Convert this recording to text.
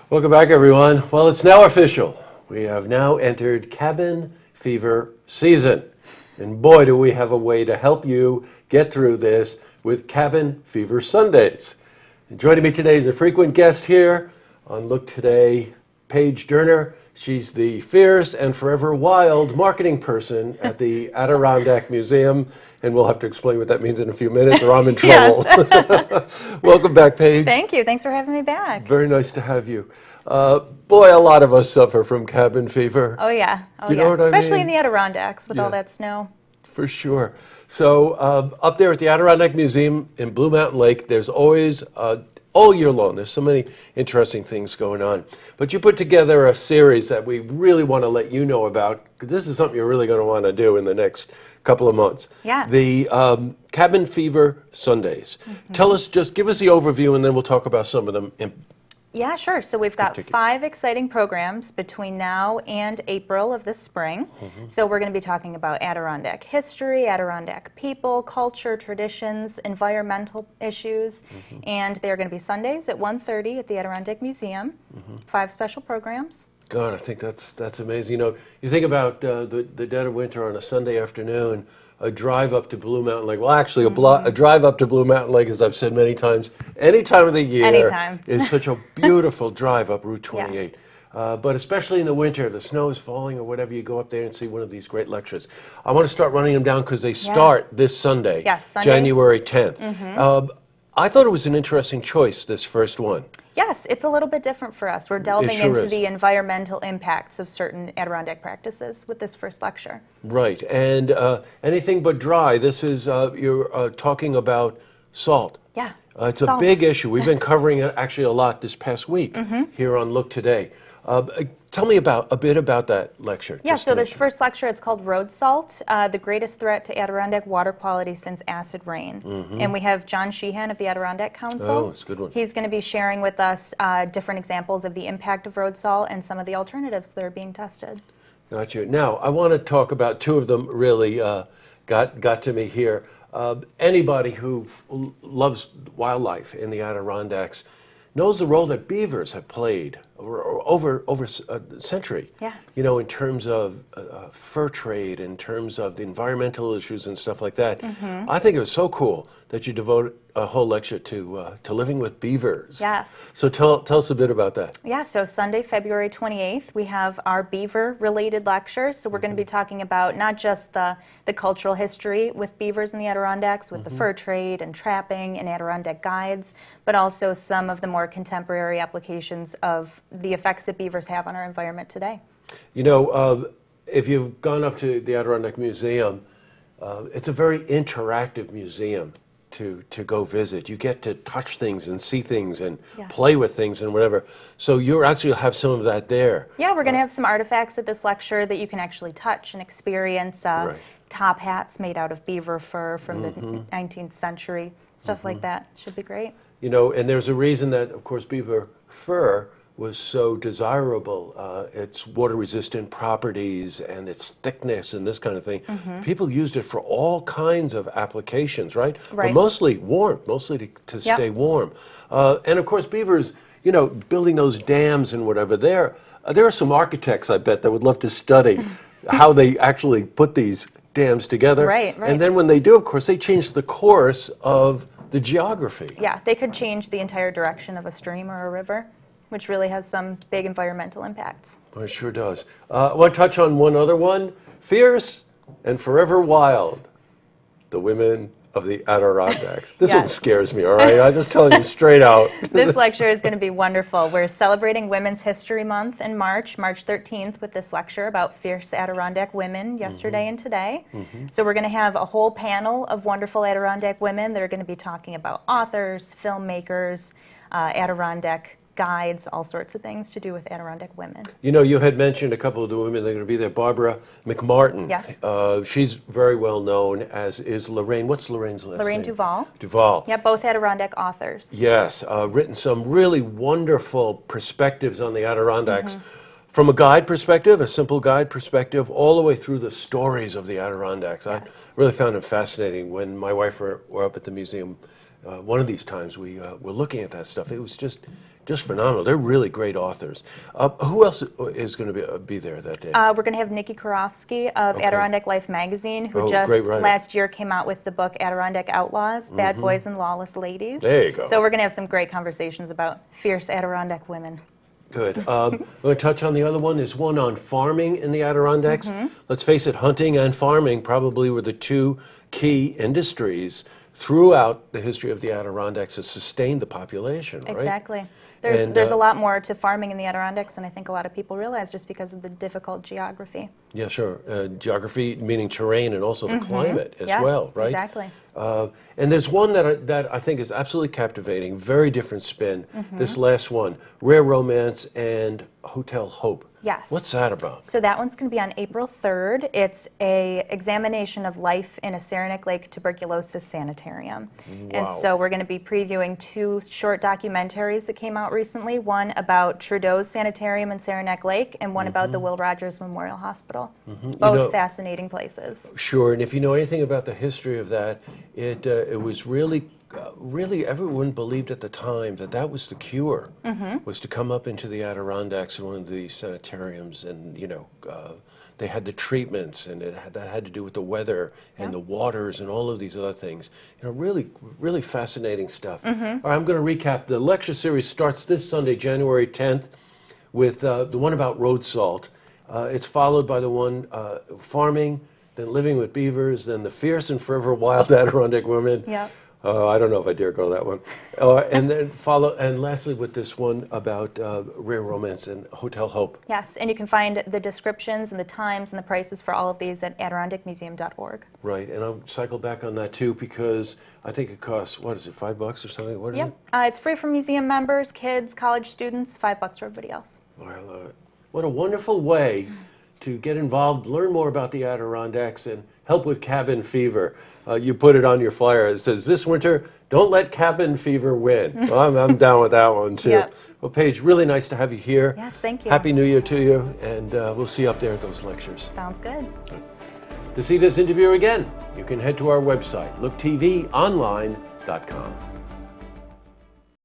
Welcome back, everyone. Well, it's now official. We have now entered cabin fever season. And boy, do we have a way to help you get through this with Cabin Fever Sundays. And joining me today is a frequent guest here on Look Today, Paige Doerner. She's the fierce and forever wild marketing person at the Adirondack Museum. And we'll have to explain what that means in a few minutes or I'm in trouble. Welcome back, Paige. Thank you. Thanks for having me back. Very nice to have you. Boy, a lot of us suffer from cabin fever. Oh, yeah. Oh, You know what I Especially mean? in the Adirondacks with all Yeah. that snow. For sure. So up there at the Adirondack Museum in Blue Mountain Lake, there's always, all year long, there's so many interesting things going on. But you put together a series that we really want to let you know about, because this is something you're really going to want to do in the next couple of months. Yeah. The Cabin Fever Sundays. Tell us, just give us the overview, and then we'll talk about some of them. Yeah, sure. So we've got Particular. 5 exciting programs between now and April of this spring. So we're going to be talking about Adirondack history, Adirondack people, culture, traditions, environmental issues, and they're going to be Sundays at 1:30 at the Adirondack Museum. 5 special programs. God, I think that's amazing. You know, you think about the dead of winter on a Sunday afternoon, a drive up to Blue Mountain Lake. Well, actually, a drive up to Blue Mountain Lake, as I've said many times, any time of the year Anytime. is such a beautiful drive up Route 28. But especially in the winter, the snow is falling or whatever, you go up there and see one of these great lectures. I want to start running them down because they start this Sunday, Yes, Sunday. January 10th. I thought it was an interesting choice, this first one. Yes, it's a little bit different for us. We're delving sure into is. the environmental impacts of certain Adirondack practices with this first lecture. Right, and anything but dry. This is, you're talking about salt. Yeah. It's a Salt. big issue. We've been covering it actually a lot this past week here on Look Today. Tell me a bit about that lecture. Yeah, just so to this mention. first lecture, it's called Road Salt, the greatest threat to Adirondack water quality since acid rain. And we have John Sheehan of the Adirondack Council. Oh, it's a good one. He's going to be sharing with us different examples of the impact of road salt and some of the alternatives that are being tested. Gotcha. Now, I want to talk about 2 of them really got to me here. Anybody who loves wildlife in the Adirondacks knows the role that beavers have played over a century. Yeah. You know, in terms of fur trade, in terms of the environmental issues and stuff like that. I think it was so cool that you devote a whole lecture to living with beavers. Yes. So tell us a bit about that. Yeah, so Sunday, February 28th, we have our beaver-related lectures. So we're going to be talking about not just the cultural history with beavers in the Adirondacks, with the fur trade and trapping and Adirondack guides, but also some of the more contemporary applications of the effects that beavers have on our environment today. You know, if you've gone up to the Adirondack Museum, it's a very interactive museum to go visit. You get to touch things and see things and play with things and whatever. So you actually have some of that there. Yeah, we're going to have some artifacts at this lecture that you can actually touch and experience. Right. Top hats made out of beaver fur from the 19th century, stuff like that. Should be great. You know, and there's a reason that, of course, beaver fur was so desirable. Its water-resistant properties and its thickness and this kind of thing. People used it for all kinds of applications, right? Right. But mostly warm, mostly to stay warm. And of course, beavers, you know, building those dams and whatever, there are some architects, I bet, that would love to study how they actually put these dams together. Right. And then when they do, of course, they change the course of the geography. Yeah, they could change the entire direction of a stream or a river, which really has some big environmental impacts. Well, it sure does. I want to touch on one other one. Fierce and forever wild. The women of the Adirondacks. This one Yes. scares me, all right? I'm just telling you straight out. This lecture is going to be wonderful. We're celebrating Women's History Month in March 13th, with this lecture about fierce Adirondack women yesterday and today. So we're going to have a whole panel of wonderful Adirondack women that are going to be talking about authors, filmmakers, Adirondack guides, all sorts of things to do with Adirondack women. You know, you had mentioned a couple of the women that are going to be there. Barbara McMartin. Yes. She's very well known, as is Lorraine. What's Lorraine's last Lorraine name? Duval. Duval. Yeah, both Adirondack authors. Yes, written some really wonderful perspectives on the Adirondacks. From a guide perspective, a simple guide perspective, all the way through the stories of the Adirondacks. I really found it fascinating. When my wife were up at the museum, one of these times we were looking at that stuff. It was just just phenomenal. They're really great authors. Who else is going to be there that day? We're going to have Nikki Kurofsky of Okay. Adirondack Life magazine, who Oh, just great writer. last year came out with the book Adirondack Outlaws, Bad Boys and Lawless Ladies. There you go. So we're going to have some great conversations about fierce Adirondack women. Good. I'm going to touch on the other one. There's one on farming in the Adirondacks. Let's face it, hunting and farming probably were the two key industries throughout the history of the Adirondacks that sustained the population, right? Exactly. And, There's a lot more to farming in the Adirondacks than I think a lot of people realize, just because of the difficult geography. Yeah, sure. Geography, meaning terrain, and also the climate as Yeah, well, right? exactly. And there's one that I think is absolutely captivating, very different spin. This last one, Rare Romance and Hotel Hope. Yes. What's that about? So that one's going to be on April 3rd. It's a examination of life in a Saranac Lake tuberculosis sanitarium. And Wow. so we're going to be previewing two short documentaries that came out recently, one about Trudeau's sanitarium in Saranac Lake and one about the Will Rogers Memorial Hospital. Both fascinating places. Sure, and if you know anything about the history of that, it was really everyone believed at the time that that was the cure, was to come up into the Adirondacks in one of the sanitariums, and they had the treatments, and that had to do with the weather and the waters and all of these other things. Really, really fascinating stuff. All right, I'm going to recap. The lecture series starts this Sunday, January 10th, with the one about road salt. It's followed by the one farming, then living with beavers, then the fierce and forever wild Adirondack women. Yep. I don't know if I dare go that one. And then lastly with this one about Rare Romance and Hotel Hope. Yes, and you can find the descriptions and the times and the prices for all of these at adirondackmuseum.org. Right, and I'll cycle back on that too, because I think it costs, what is it, $5 or something? What is it? It's free for museum members, kids, college students, $5 for everybody else. Well, what a wonderful way to get involved, learn more about the Adirondacks, and help with cabin fever. You put it on your flyer. It says, this winter, don't let cabin fever win. Well, I'm down with that one, too. Yep. Well, Paige, really nice to have you here. Yes, thank you. Happy New Year to you, and we'll see you up there at those lectures. Sounds good. To see this interview again, you can head to our website, looktvonline.com.